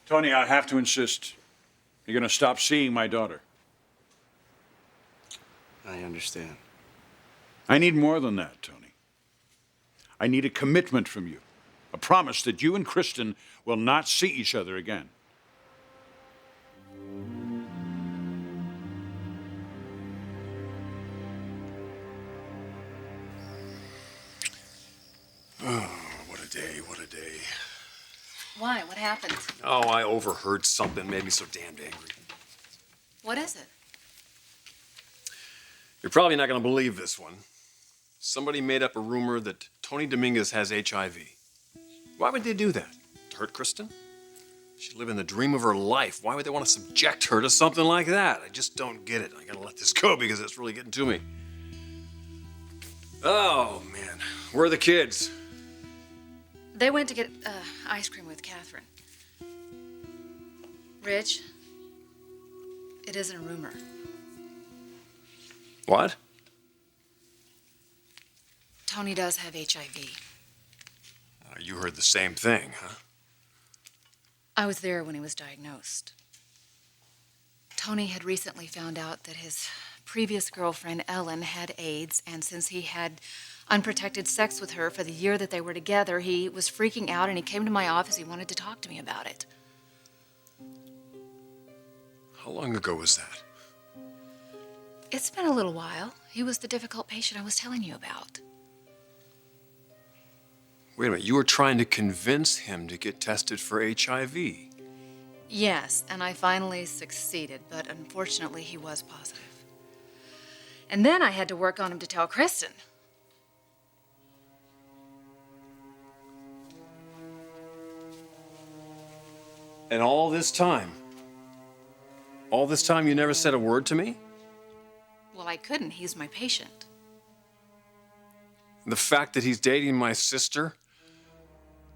Tony, I have to insist. You're going to stop seeing my daughter. I understand. I need more than that, Tony. I need a commitment from you. A promise that you and Kristen will not see each other again. Oh, what a day, what a day. Why? What happened? Oh, I overheard something made me so damned angry. What is it? You're probably not going to believe this one. Somebody made up a rumor that Tony Dominguez has HIV. Why would they do that? To hurt Kristen? She's living the dream of her life. Why would they want to subject her to something like that? I just don't get it. I gotta let this go because it's really getting to me. Oh, man. Where are the kids? They went to get ice cream with Catherine. Rich, it isn't a rumor. What? Tony does have HIV. You heard the same thing, huh? I was there when he was diagnosed. Tony had recently found out that his previous girlfriend, Ellen, had AIDS, and since he had unprotected sex with her for the year that they were together, he was freaking out, and he came to my office. He wanted to talk to me about it. How long ago was that? It's been a little while. He was the difficult patient I was telling you about. Wait a minute, you were trying to convince him to get tested for HIV. Yes, and I finally succeeded, but unfortunately he was positive. And then I had to work on him to tell Kristen. And all this time you never said a word to me? Well, I couldn't. He's my patient. The fact that he's dating my sister,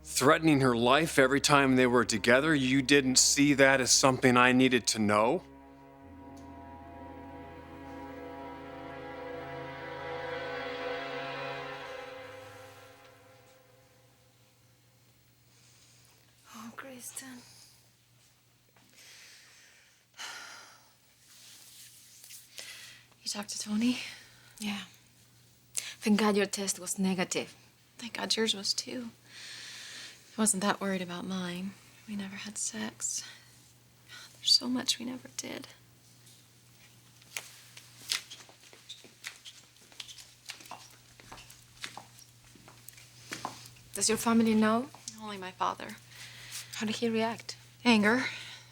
threatening her life every time they were together, you didn't see that as something I needed to know? Oh, Kristen. You talked to Tony? Yeah. Thank God your test was negative. Thank God yours was too. I wasn't that worried about mine. We never had sex. There's so much we never did. Does your family know? Only my father. How did he react? Anger,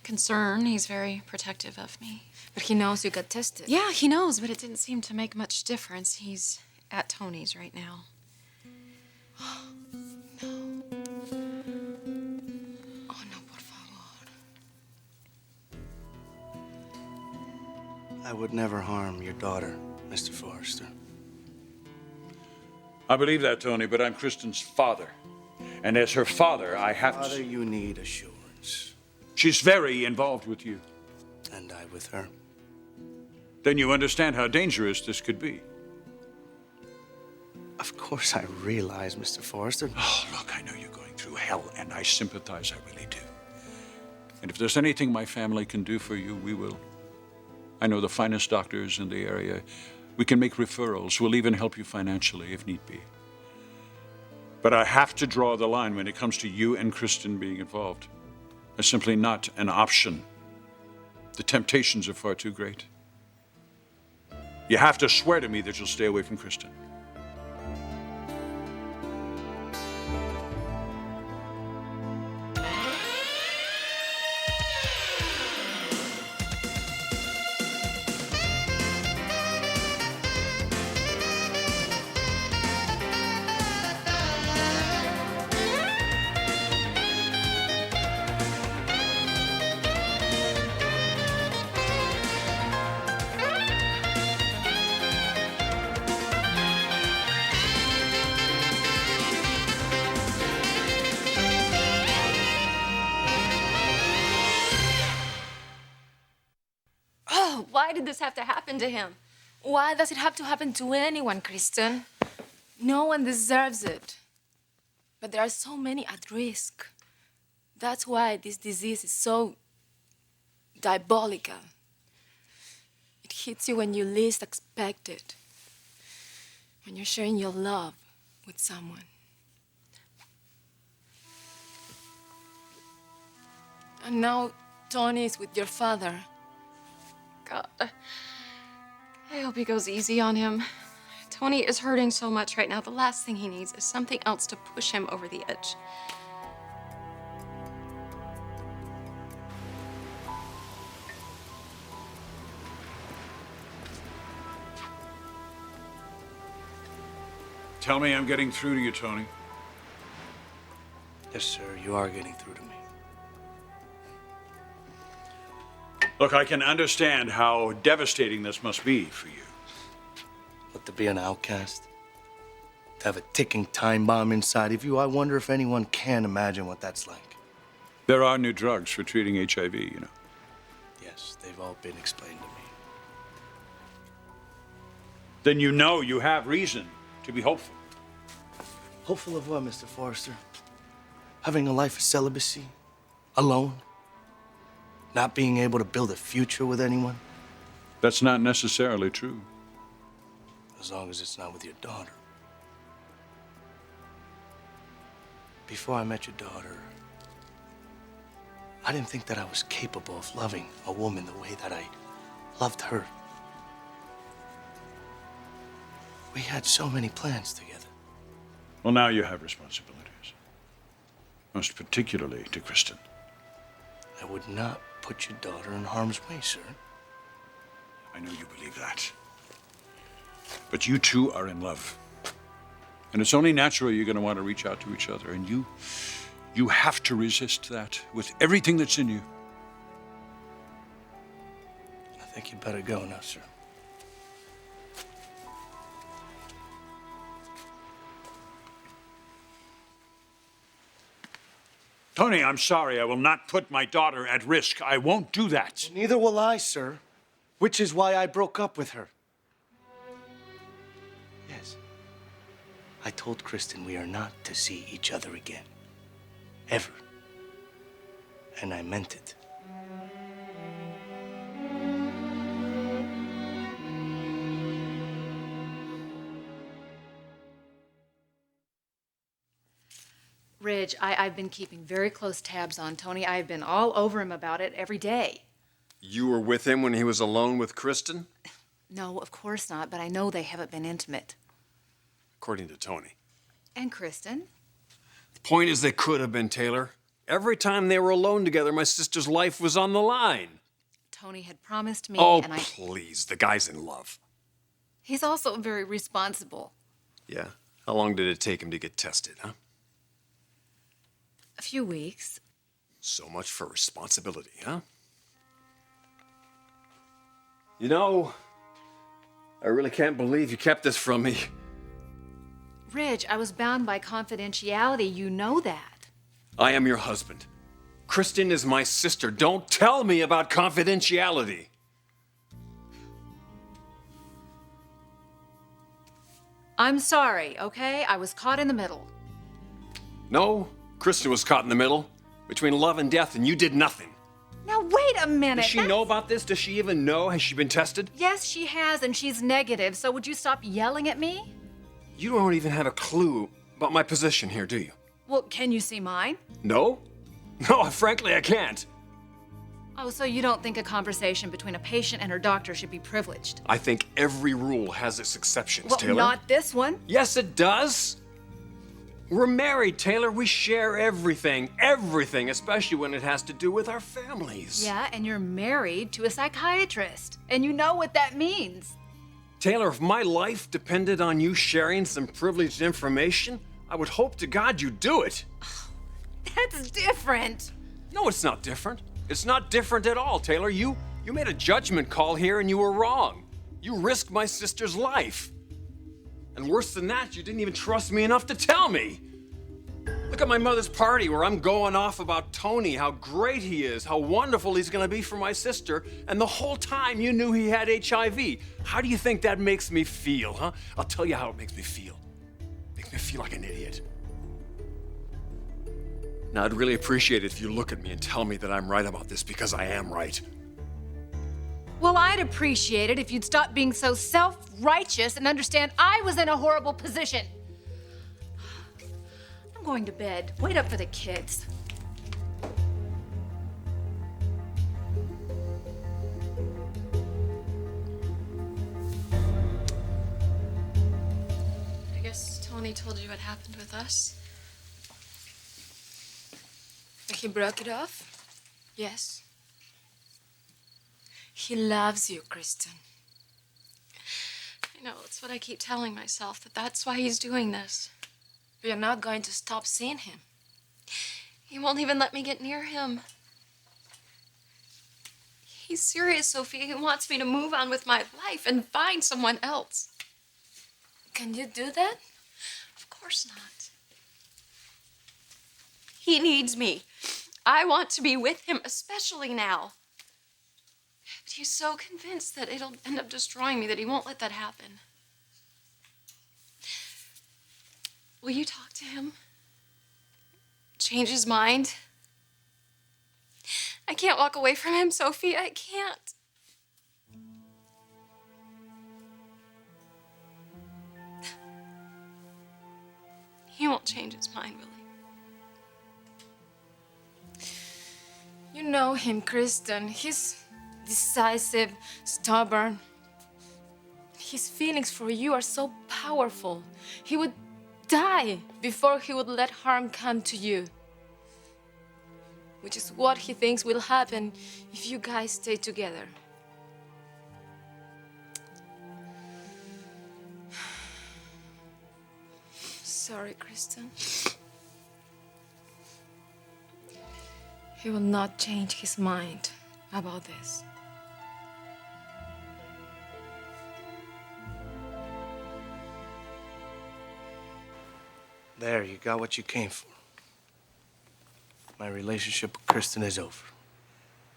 concern. He's very protective of me. But he knows you got tested. Yeah, he knows, but it didn't seem to make much difference. He's at Tony's right now. No. Oh, no, por favor. I would never harm your daughter, Mr. Forrester. I believe that, Tony, but I'm Kristen's father. And as her father, I have Father, to... you need assurance. She's very involved with you. And I with her. Then you understand how dangerous this could be. Of course I realize, Mr. Forrester. Oh, look, I know you're going through hell, and I sympathize, I really do. And if there's anything my family can do for you, we will. I know the finest doctors in the area. We can make referrals. We'll even help you financially if need be. But I have to draw the line when it comes to you and Kristen being involved. It's simply not an option. The temptations are far too great. You have to swear to me that you'll stay away from Kristen. Why did this have to happen to him? Why does it have to happen to anyone, Kristen? No one deserves it. But there are so many at risk. That's why this disease is so diabolical. It hits you when you least expect it. When you're sharing your love with someone. And now Tony is with your father. God, I hope he goes easy on him. Tony is hurting so much right now. The last thing he needs is something else to push him over the edge. Tell me I'm getting through to you, Tony. Yes, sir, you are getting through to me. Look, I can understand how devastating this must be for you. But to be an outcast, to have a ticking time bomb inside of you, I wonder if anyone can imagine what that's like. There are new drugs for treating HIV, you know. Yes, they've all been explained to me. Then you know you have reason to be hopeful. Hopeful of what, Mr. Forrester? Having a life of celibacy? Alone? Not being able to build a future with anyone? That's not necessarily true. As long as it's not with your daughter. Before I met your daughter, I didn't think that I was capable of loving a woman the way that I loved her. We had so many plans together. Well, now you have responsibilities. Most particularly to Kristen. I would not put your daughter in harm's way, sir. I know you believe that. But you two are in love. And it's only natural you're going to want to reach out to each other. And you have to resist that with everything that's in you. I think you better go now, sir. Tony, I'm sorry. I will not put my daughter at risk. I won't do that. Neither will I, sir. Which is why I broke up with her. Yes. I told Kristen we are not to see each other again. Ever. And I meant it. Ridge, I've been keeping very close tabs on Tony. I've been all over him about it every day. You were with him when he was alone with Kristen? No, of course not, but I know they haven't been intimate. According to Tony. And Kristen? The point is they could have been, Taylor. Every time they were alone together, my sister's life was on the line. Tony had promised me, Oh, and I... please. The guy's in love. He's also very responsible. Yeah? How long did it take him to get tested, huh? A few weeks. So much for responsibility, huh? You know, I really can't believe you kept this from me. Ridge, I was bound by confidentiality. You know that. I am your husband. Kristen is my sister. Don't tell me about confidentiality. I'm sorry, okay? I was caught in the middle. No, Kristen was caught in the middle between love and death, and you did nothing. Now, wait a minute. Does she know about this? Does she even know? Has she been tested? Yes, she has, and she's negative. So would you stop yelling at me? You don't even have a clue about my position here, do you? Well, can you see mine? No? No, frankly, I can't. Oh, so you don't think a conversation between a patient and her doctor should be privileged? I think every rule has its exceptions, Well, Taylor. not this one. Yes, it does. We're married, Taylor. We share everything, especially when it has to do with our families. Yeah, and you're married to a psychiatrist, and you know what that means. Taylor, if my life depended on you sharing some privileged information, I would hope to God you'd do it. That's different. No, it's not different. It's not different at all, Taylor. You made a judgment call here and you were wrong. You risked my sister's life. And worse than that, you didn't even trust me enough to tell me. Look at my mother's party where I'm going off about Tony, how great he is, how wonderful he's gonna be for my sister, and the whole time you knew he had HIV. How do you think that makes me feel, huh? I'll tell you how it makes me feel. It makes me feel like an idiot. Now, I'd really appreciate it if you look at me and tell me that I'm right about this, because I am right. Well, I'd appreciate it if you'd stop being so self-righteous and understand I was in a horrible position. I'm going to bed. Wait up for the kids. I guess Tony told you what happened with us. He broke it off? Yes. He loves you, Kristen. I know, it's what I keep telling myself, that that's why he's doing this. You're not going to stop seeing him. He won't even let me get near him. He's serious, Sophia. He wants me to move on with my life and find someone else. Can you do that? Of course not. He needs me. I want to be with him, especially now. But he's so convinced that it'll end up destroying me that he won't let that happen. Will you talk to him? Change his mind? I can't walk away from him, Sophia. I can't. He won't change his mind, will he? You know him, Kristen. He's decisive, stubborn. His feelings for you are so powerful. He would die before he would let harm come to you. Which is what he thinks will happen if you guys stay together. Sorry, Kristen. He will not change his mind about this. There, you got what you came for. My relationship with Kristen is over.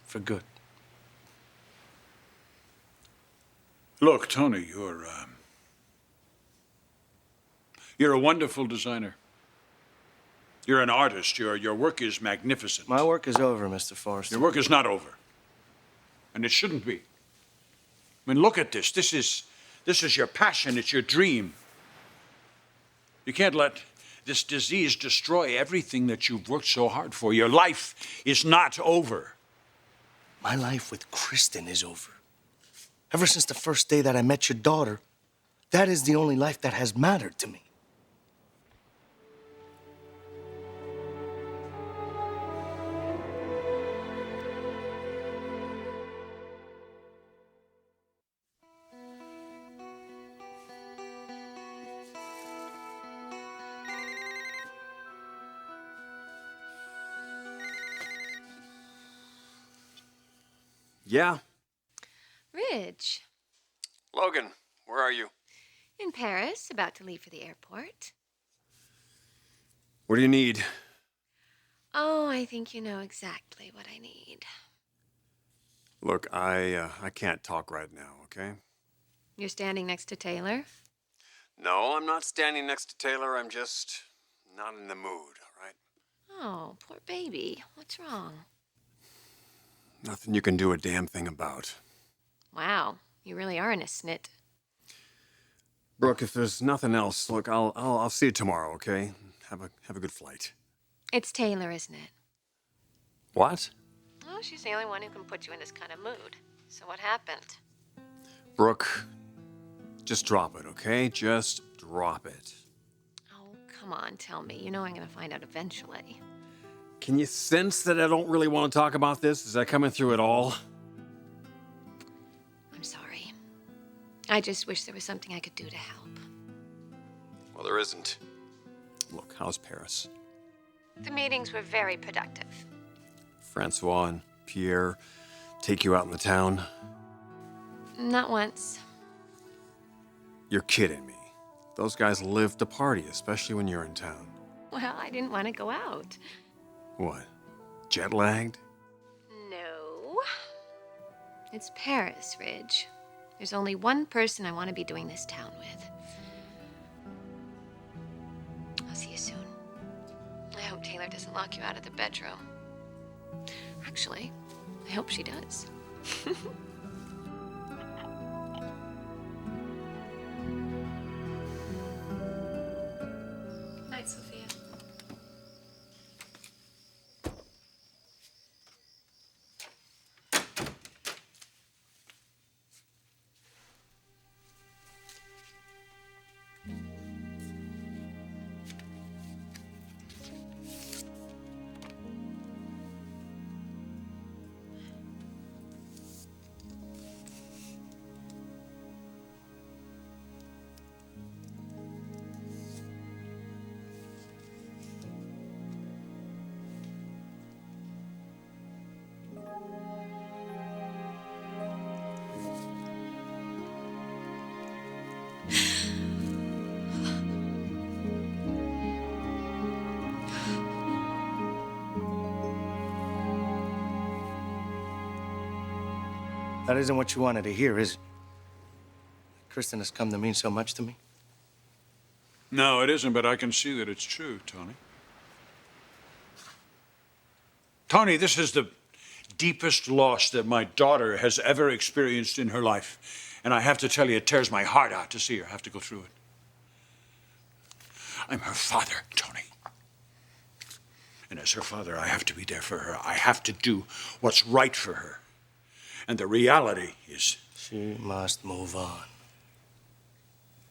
For good. Look, Tony, you're a wonderful designer. You're an artist. Your work is magnificent. My work is over, Mr. Forrester. Your work is not over. And it shouldn't be. I mean, look at this. This is your passion. It's your dream. You can't let this disease destroy everything that you've worked so hard for. Your life is not over. My life with Kristen is over. Ever since the first day that I met your daughter, that is the only life that has mattered to me. Yeah? Ridge, Logan, where are you? in Paris, about to leave for the airport. What do you need? Oh, I think you know exactly what I need. Look, I can't talk right now, okay? You're standing next to Taylor? No, I'm not standing next to Taylor. I'm just not in the mood, all right? Oh, poor baby. What's wrong? Nothing you can do a damn thing about. Wow, you really are in a snit. Brooke, if there's nothing else, look, I'll see you tomorrow, okay? Have a good flight. It's Taylor, isn't it? What? Oh, she's the only one who can put you in this kind of mood. So what happened? Brooke, just drop it, okay? Just drop it. Oh, come on, tell me. You know I'm gonna find out eventually. Can you sense that I don't really want to talk about this? Is that coming through at all? I'm sorry. I just wish there was something I could do to help. Well, there isn't. Look, how's Paris? The meetings were very productive. Francois and Pierre take you out in the town? Not once. You're kidding me. Those guys live to party, especially when you're in town. Well, I didn't want to go out. What? Jet lagged? No. It's Paris, Ridge. There's only one person I want to be doing this town with. I'll see you soon. I hope Taylor Taylor doesn't lock you out of the bedroom. Actually, I hope she does. Good night, Sophia. That isn't what you wanted to hear, is it? Kristen has come to mean so much to me. No, it isn't, but I can see that it's true, Tony. Tony, this is the deepest loss that my daughter has ever experienced in her life. And I have to tell you, it tears my heart out to see her have to go through it. I'm her father, Tony. And as her father, I have to be there for her. I have to do what's right for her. And the reality is... She must move on.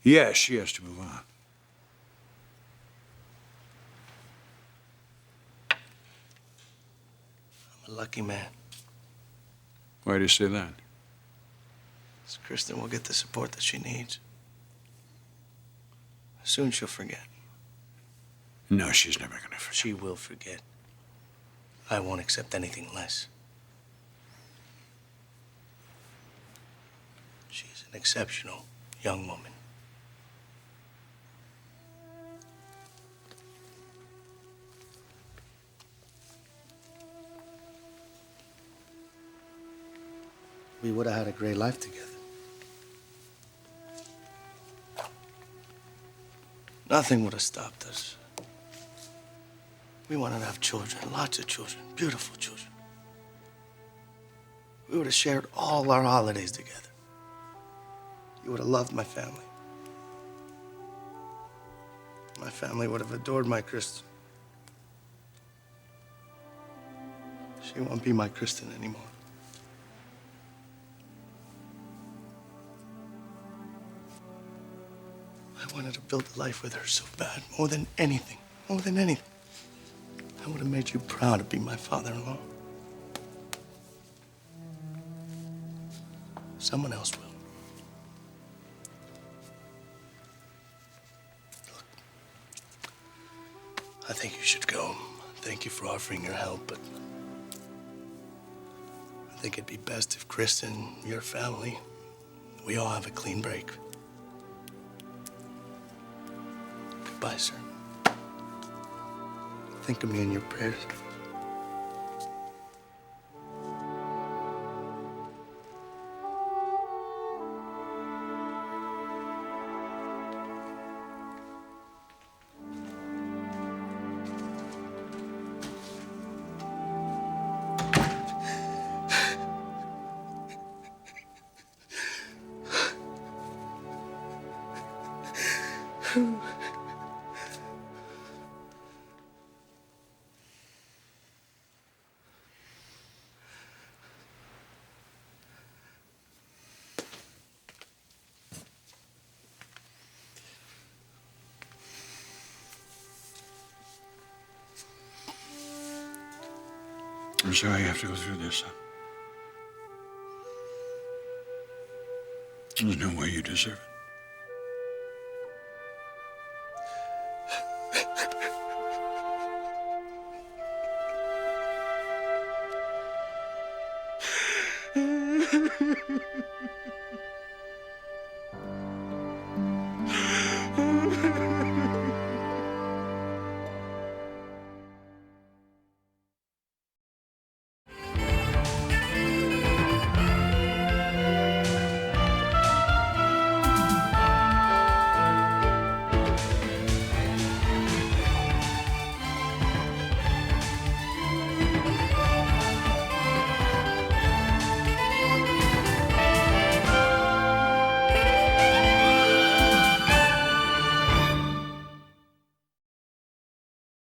Yes, she has to move on. I'm a lucky man. Why do you say that? So Kristen will get the support that she needs. Soon she'll forget. No, she's never going to forget. She will forget. I won't accept anything less. She's an exceptional young woman. We would have had a great life together. Nothing would have stopped us. We wanted to have children, lots of children, beautiful children. We would have shared all our holidays together. You would have loved my family. My family would have adored my Kristen. She won't be my Kristen anymore. I wanted to build a life with her so bad, more than anything, more than anything. I would have made you proud to be my father-in-law. Someone else will. Look, I think you should go. Thank you for offering your help, but I think it'd be best if Kristen, your family, we all have a clean break. Goodbye, sir. Think of me in your prayers. I'm sorry you have to go through this. There's no way you deserve it.